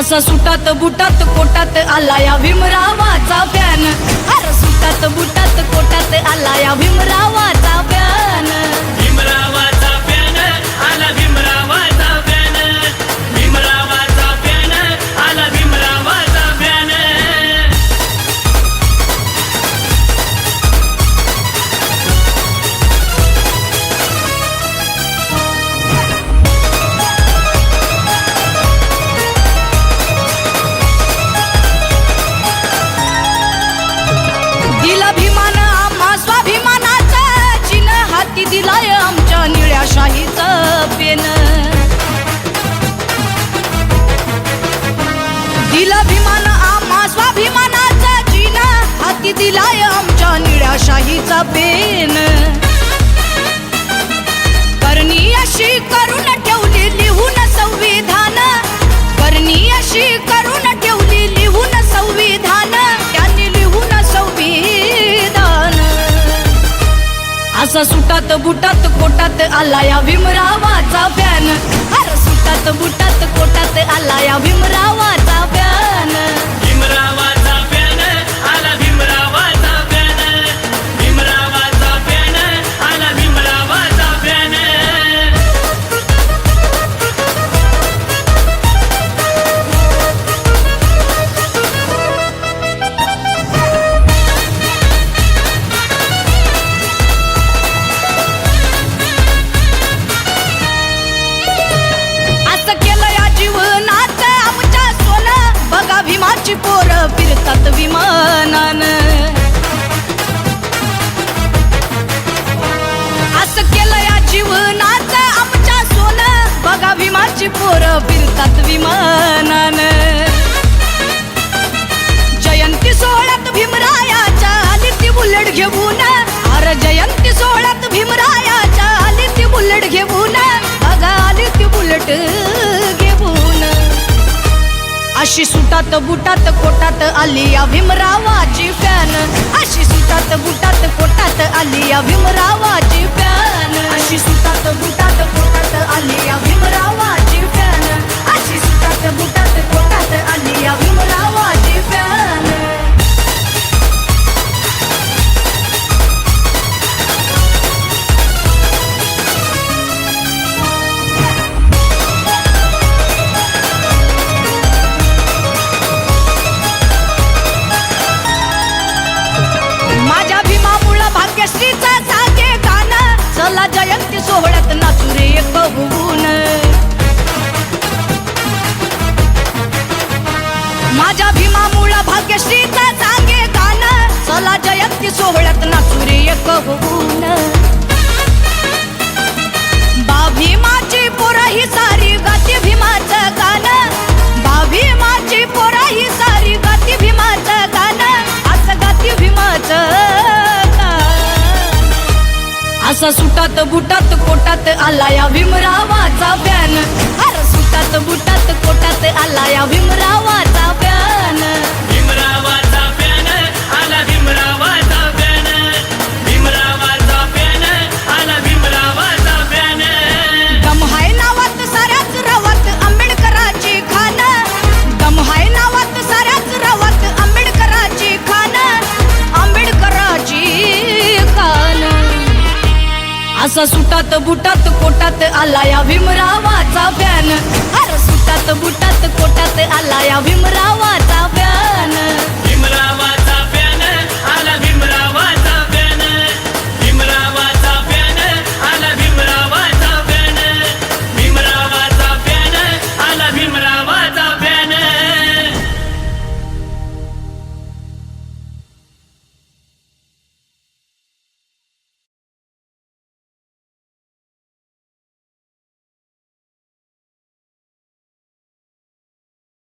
असा सुटात बुटात कोटात आला या भीमरावाचा फॅन। अरे सुटात बुटात कोटात आला या भीमरावाचा फॅन। भीमरावाचा फॅन आला भीमरावाचा फॅन। भीमरावाचा फॅन आला भीमरावाचा फॅन। दिला भीमान आम्हा स्वाभिमानाचा चिन्ह हाती दिलाय आमच्या निळ्या शाहीचं पेन। दिला भीमान आम्हा स्वाभिमानाचा चिन्ह हाती दिलाय आमच्या निळ्या शाहीचा पेन। करणी अशी करून ठेवली लिहून संविधान। करणी अशी करून ठेवली लिहून संविधान। त्यांनी लिहून संविधान। असा सुटात बुटात कोटात आला या भीमरावाचा फॅन। अरे सुटात बुटात कोटात आला या भीमरावाचा फॅन। भीमरावाचा फॅन आला भीमरावाचा फॅन। भीमरावाचा फॅन आला भीमरावाचा फॅन। असं केलं या जीवनात आमच्या सोनं। बघा भीमाची पोरं फिरतात विमानान। असं केलं या जीवनात आमच्या सोनं। बघा भीमाची पोरं फिरतात विमानान। जयंती सोहळ्यात भीमरायाच्या आली ती बुलेट घेऊन। अरे जयंती सोहळ्यात भीमरायाच्या आली ती बुलेट घेऊन। बघा आली ती बुलेट घेऊन। अशी सुटात बुटात कोटात आली या भीमरावाची फॅन। अशी सुटात बुटात कोटात आली या भीमरावाची फॅन। अशी सुटात बुटात कोटात आली या भीमरावाची फॅन। अशी सुटात बुटात कोटात आली या भीमरावाची फॅन। माझ्या भीमामुळं भाग्यश्रीचा जागे गाणं। चला जयंती सोहळ्यात नाचू रे एक होऊन। माझ्या भीमामुळं भाग्यश्रीचा जागे गाणं। चला जयंती सोहळ्यात नाचू रे एक होऊन। बा भीमाची पोरं ही सारी गाती भीमाचं गाणं। बा भीमाची पोरं ही सारी गाती भीमाचं गाणं। असं गाती भीमाचं गाणं। असा सुटात बुटात कोटात आला या भीमरावाचा फॅन। अरे सुटात बुटात कोटात आला या भीमरावाचा फॅन। भीमरावाचा फॅन आला भीमरावाचा फॅन। भीमरावाचा फॅन आला भीमरावाचा फॅन। दम हाय नावात साऱ्याच रवात आंबेडकराची खान। दम हाय नावात साऱ्याच रवात आंबेडकराची खान। आंबेडकराची खान। असा सुटात बुटात कोटात आला या भीमरावा